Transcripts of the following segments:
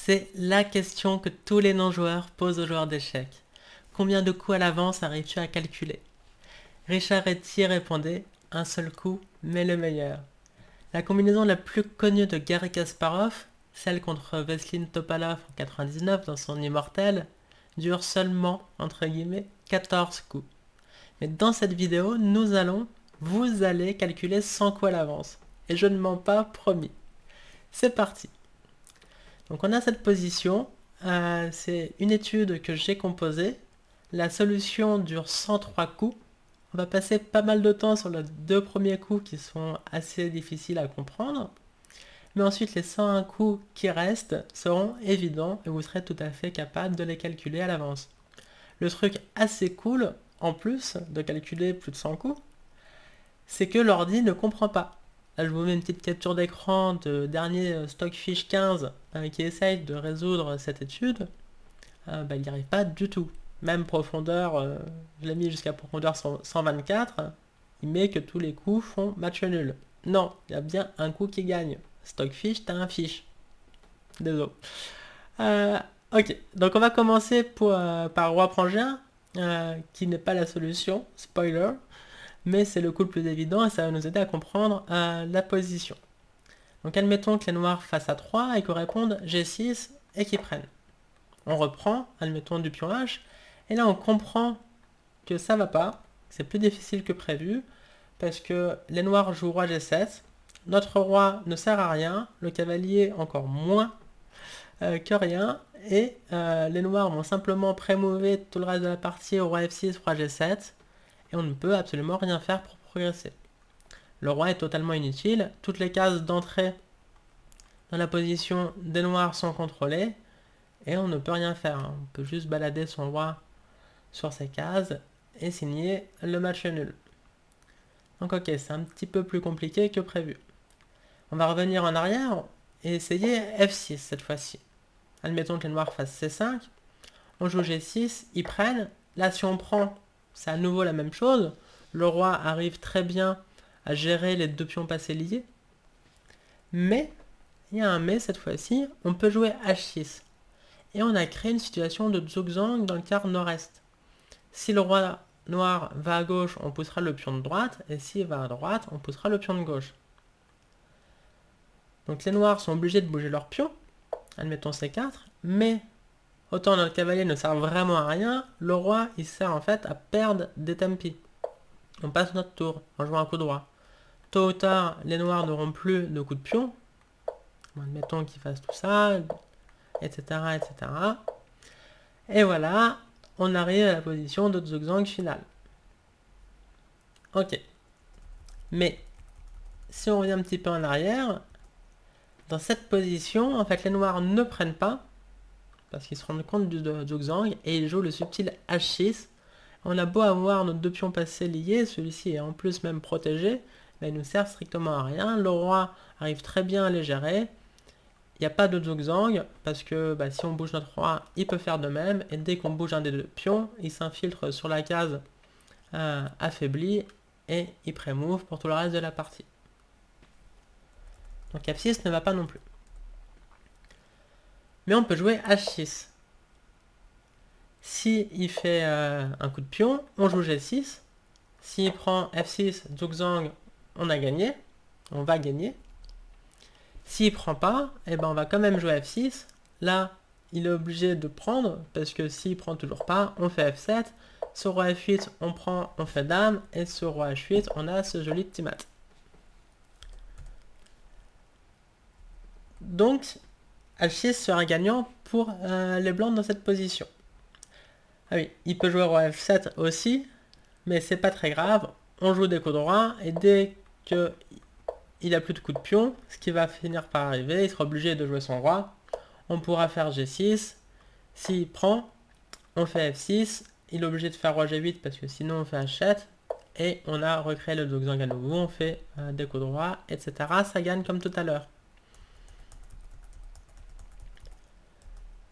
C'est la question que tous les non-joueurs posent aux joueurs d'échecs. Combien de coups à l'avance arrives-tu à calculer? Richard Reti répondait: un seul coup, mais le meilleur. La combinaison la plus connue de Garry Kasparov, celle contre Veselin Topalov en 99 dans son Immortel, dure seulement, entre guillemets, 14 coups. Mais dans cette vidéo, vous allez calculer 100 coups à l'avance. Et je ne mens pas, promis. C'est parti. Donc on a cette position, c'est une étude que j'ai composée. La solution dure 103 coups. On va passer pas mal de temps sur les deux premiers coups qui sont assez difficiles à comprendre. Mais ensuite, les 101 coups qui restent seront évidents et vous serez tout à fait capable de les calculer à l'avance. Le truc assez cool, en plus de calculer plus de 100 coups, c'est que l'ordi ne comprend pas. Là, je vous mets une petite capture d'écran de dernier Stockfish 15 qui essaye de résoudre cette étude. Il n'y arrive pas du tout. Même profondeur, je l'ai mis jusqu'à profondeur 124, il met que tous les coups font match nul. Non, il y a bien un coup qui gagne. Stockfish, t'as un fiche. Désolé. Ok, donc on va commencer par Roi prend G1, qui n'est pas la solution, spoiler, mais c'est le coup le plus évident et ça va nous aider à comprendre la position. Donc admettons que les noirs fassent à 3 et qu'ils répondent G6 et qu'ils prennent. On reprend, admettons du pion H, et là on comprend que ça va pas, c'est plus difficile que prévu, parce que les noirs jouent roi G7, notre roi ne sert à rien, le cavalier encore moins que rien, et les noirs vont simplement pré-mover tout le reste de la partie au roi F6, roi G7, et on ne peut absolument rien faire pour progresser. Le roi est totalement inutile, toutes les cases d'entrée dans la position des noirs sont contrôlées, et on ne peut rien faire, on peut juste balader son roi sur ces cases et signer le match nul. Donc ok, c'est un petit peu plus compliqué que prévu. On va revenir en arrière et essayer F6 cette fois-ci. Admettons que les noirs fassent C5, on joue G6, ils prennent. Là si on prend, c'est à nouveau la même chose. Le roi arrive très bien à gérer les deux pions passés liés. Mais, il y a un mais cette fois-ci, on peut jouer H6. Et on a créé une situation de zugzwang dans le quart nord-est. Si le roi noir va à gauche, on poussera le pion de droite, et s'il va à droite, on poussera le pion de gauche. Donc les noirs sont obligés de bouger leur pion, admettons C4, mais autant notre cavalier ne sert vraiment à rien, le roi il sert en fait à perdre des tempi. On passe notre tour en jouant un coup droit. Tôt ou tard, les noirs n'auront plus de coups de pion, admettons qu'ils fassent tout ça, etc., etc. Et voilà, on arrive à la position de zugzwang finale. Ok. Mais, si on revient un petit peu en arrière, dans cette position, en fait, les noirs ne prennent pas, parce qu'ils se rendent compte du zugzwang, et ils jouent le subtil H6. On a beau avoir nos deux pions passés liés, celui-ci est en plus même protégé, mais il ne nous sert strictement à rien. Le roi arrive très bien à les gérer. Il n'y a pas de zugzwang, parce que si on bouge notre roi, il peut faire de même, et dès qu'on bouge un des deux pions, il s'infiltre sur la case affaiblie, et il pré-move pour tout le reste de la partie. Donc F6 ne va pas non plus. Mais on peut jouer H6. Si il fait un coup de pion, on joue G6. S'il prend F6, zugzwang, on a gagné. On va gagner. S'il prend pas, on va quand même jouer F6. Là, il est obligé de prendre, parce que s'il prend toujours pas, on fait F7. Sur roi F8, on prend, on fait dame. Et sur roi H8, on a ce joli petit mat. Donc, H6 sera gagnant pour les blancs dans cette position. Ah oui, il peut jouer roi F7 aussi, mais c'est pas très grave. On joue des coups droits, et dès qu'il a plus de coups de pion, ce qui va finir par arriver, il sera obligé de jouer son roi. On pourra faire G6. S'il prend, on fait F6. Il est obligé de faire roi G8 parce que sinon on fait H7. Et on a recréé le zugzwang à nouveau. On fait des coups droits, etc. Ça gagne comme tout à l'heure.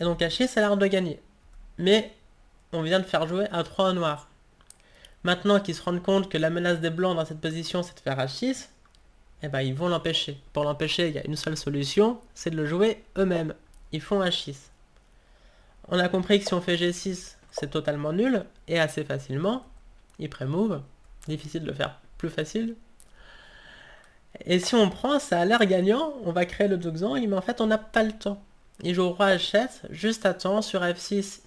Et donc H6 a l'air de gagner. Mais on vient de faire jouer à 3 noirs. Maintenant qu'ils se rendent compte que la menace des blancs dans cette position c'est de faire H6, ils vont l'empêcher. Pour l'empêcher, il y a une seule solution, c'est de le jouer eux-mêmes. ils font H6. On a compris que si on fait G6, c'est totalement nul, et assez facilement, il pré-move, difficile de le faire plus facile. Et si on prend, ça a l'air gagnant, on va créer le Zugzwang, mais en fait on n'a pas le temps. Il joue roi H7, juste à temps, sur F6,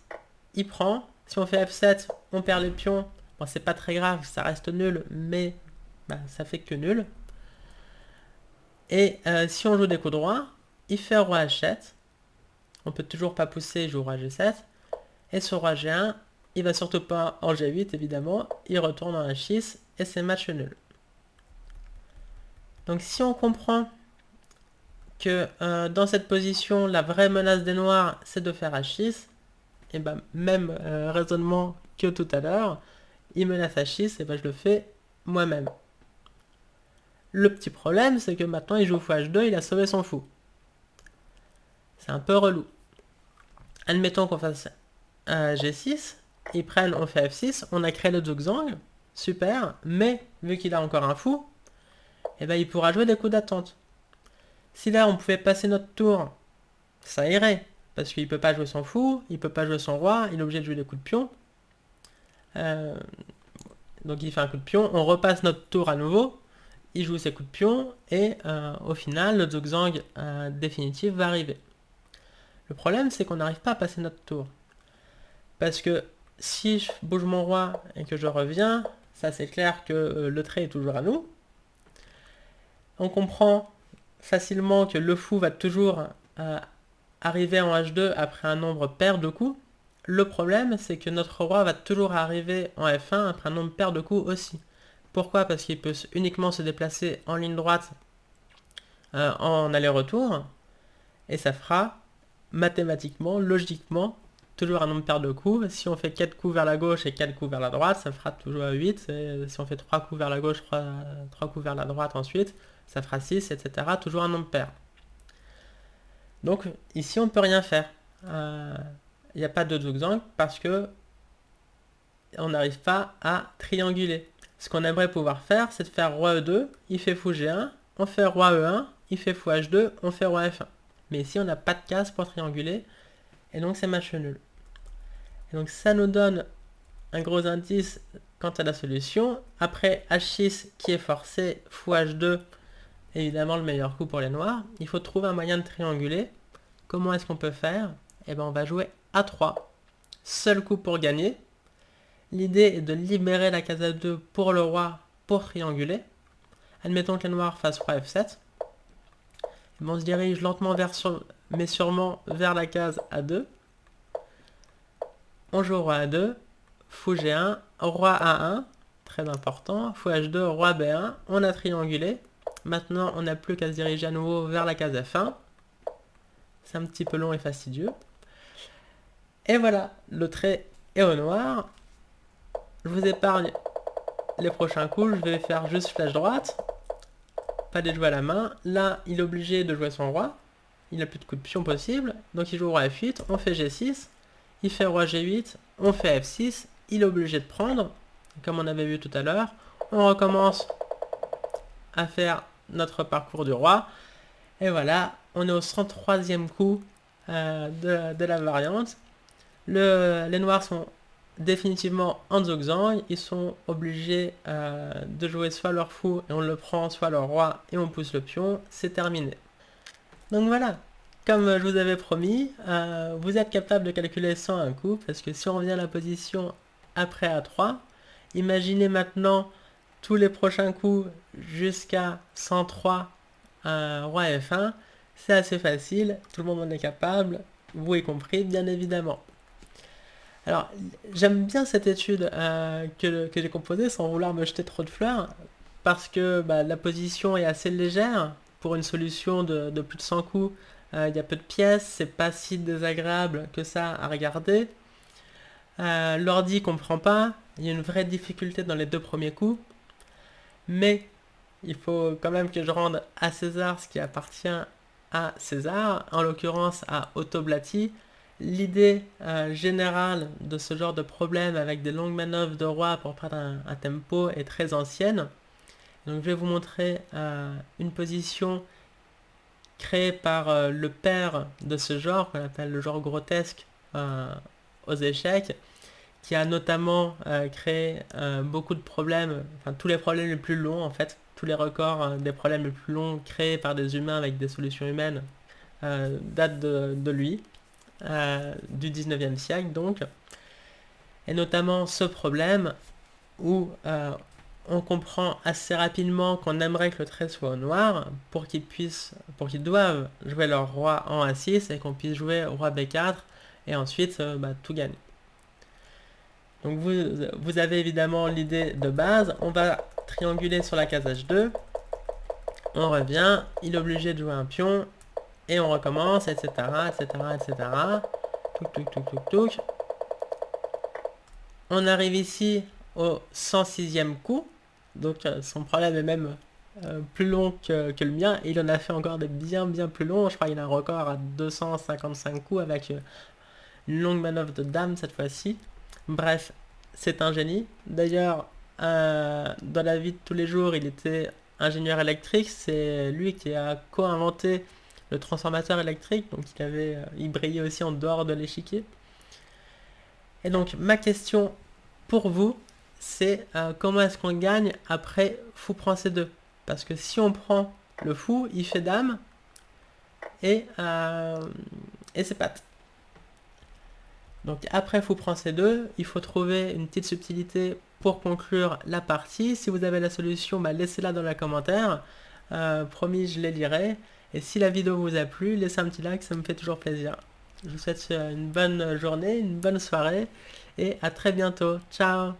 il prend. Si on fait F7, on perd les pions. Bon, c'est pas très grave, ça reste nul, mais ça fait que nul. Et si on joue des coups droits, il fait roi H7. On peut toujours pas pousser, il joue roi G7. Et sur roi G1, il va surtout pas en G8, évidemment. Il retourne en H6 et c'est match nul. Donc si on comprend que dans cette position, la vraie menace des noirs, c'est de faire H6, et même raisonnement que tout à l'heure, il menace H6, et je le fais moi-même. Le petit problème, c'est que maintenant il joue fou H2, il a sauvé son fou. C'est un peu relou. Admettons qu'on fasse G6, ils prennent, on fait F6, on a créé le Zugzwang, super, mais vu qu'il a encore un fou, il pourra jouer des coups d'attente. Si là on pouvait passer notre tour, ça irait, parce qu'il peut pas jouer son fou, il peut pas jouer son roi, il est obligé de jouer des coups de pion. Donc il fait un coup de pion, on repasse notre tour à nouveau, il joue ses coups de pion, et au final, le Zugzwang définitif va arriver. Le problème, c'est qu'on n'arrive pas à passer notre tour. Parce que si je bouge mon roi et que je reviens, ça c'est clair que le trait est toujours à nous. On comprend facilement que le fou va toujours arriver en H2 après un nombre pair de coups. Le problème, c'est que notre roi va toujours arriver en F1 après un nombre pair de coups aussi. Pourquoi? Parce qu'il peut uniquement se déplacer en ligne droite en aller-retour, et ça fera mathématiquement, logiquement, toujours un nombre pair de coups. Si on fait 4 coups vers la gauche et 4 coups vers la droite, ça fera toujours 8. Et si on fait 3 coups vers la gauche, 3 coups vers la droite ensuite, ça fera 6, etc. Toujours un nombre pair. Donc ici, on ne peut rien faire. Il n'y a pas de Zugzwang parce que on n'arrive pas à trianguler. Ce qu'on aimerait pouvoir faire, c'est de faire roi E2, il fait fou G1, on fait roi E1, il fait fou H2, on fait roi F1. Mais ici, on n'a pas de case pour trianguler, et donc c'est match nul. Et donc ça nous donne un gros indice quant à la solution. Après H6 qui est forcé, fou H2, évidemment le meilleur coup pour les noirs. Il faut trouver un moyen de trianguler. Comment est-ce qu'on peut faire? On va jouer A3. Seul coup pour gagner. L'idée est de libérer la case A2 pour le roi pour trianguler. Admettons que les noirs fassent roi F7. On se dirige lentement mais sûrement vers la case A2. On joue roi A2, fou G1, roi A1, très important, fou H2, roi B1, on a triangulé. Maintenant, on n'a plus qu'à se diriger à nouveau vers la case F1. C'est un petit peu long et fastidieux. Et voilà, le trait est au noir. Je vous épargne les prochains coups, je vais faire juste flèche droite. Pas de jouer à la main. Là, il est obligé de jouer son roi. Il n'a plus de coup de pion possible. Donc il joue roi F8, on fait G6. Il fait roi G8, on fait F6. Il est obligé de prendre, comme on avait vu tout à l'heure. On recommence à faire notre parcours du roi. Et voilà, on est au 103e coup de la variante. Les noirs sont définitivement en Zugzwang. Ils sont obligés de jouer soit leur fou et on le prend, soit leur roi et on pousse le pion. C'est terminé. Donc voilà, comme je vous avais promis, vous êtes capable de calculer sans un coup, parce que si on revient à la position après A3, imaginez maintenant tous les prochains coups jusqu'à 103 roi F1, c'est assez facile, tout le monde en est capable, vous y compris bien évidemment. Alors, j'aime bien cette étude que j'ai composée sans vouloir me jeter trop de fleurs, parce que la position est assez légère. Pour une solution de plus de 100 coups, il y a peu de pièces, c'est pas si désagréable que ça à regarder. L'ordi comprend pas, il y a une vraie difficulté dans les deux premiers coups, mais il faut quand même que je rende à César ce qui appartient à César, en l'occurrence à Otto Blatti. L'idée générale de ce genre de problème avec des longues manœuvres de roi pour prendre un tempo est très ancienne. Donc je vais vous montrer une position créé par le père de ce genre, qu'on appelle le genre grotesque aux échecs, qui a notamment créé beaucoup de problèmes, enfin tous les problèmes les plus longs en fait, tous les records des problèmes les plus longs créés par des humains avec des solutions humaines datent de lui, du 19e siècle donc, et notamment ce problème où on comprend assez rapidement qu'on aimerait que le trait soit au noir pour qu'ils doivent jouer leur roi en A6 et qu'on puisse jouer roi B4 et ensuite tout gagner. Donc vous avez évidemment l'idée de base. On va trianguler sur la case H2. On revient, il est obligé de jouer un pion et on recommence, etc. etc. etc. Touc, touc, touc, touc, touc. On arrive ici au 106e coup. Donc son problème est même plus long que le mien. Et il en a fait encore des bien plus longs. Je crois qu'il a un record à 255 coups avec une longue manœuvre de dame cette fois-ci. Bref, c'est un génie. D'ailleurs, dans la vie de tous les jours, il était ingénieur électrique. C'est lui qui a co-inventé le transformateur électrique. Donc il brillait aussi en dehors de l'échiquier. Et donc ma question pour vous, c'est comment est-ce qu'on gagne après fou prend C2. Parce que si on prend le fou, il fait dame et c'est patte. Donc après fou prend C2, il faut trouver une petite subtilité pour conclure la partie. Si vous avez la solution, laissez-la dans les commentaires. Promis, je les lirai. Et si la vidéo vous a plu, laissez un petit like, ça me fait toujours plaisir. Je vous souhaite une bonne journée, une bonne soirée et à très bientôt. Ciao!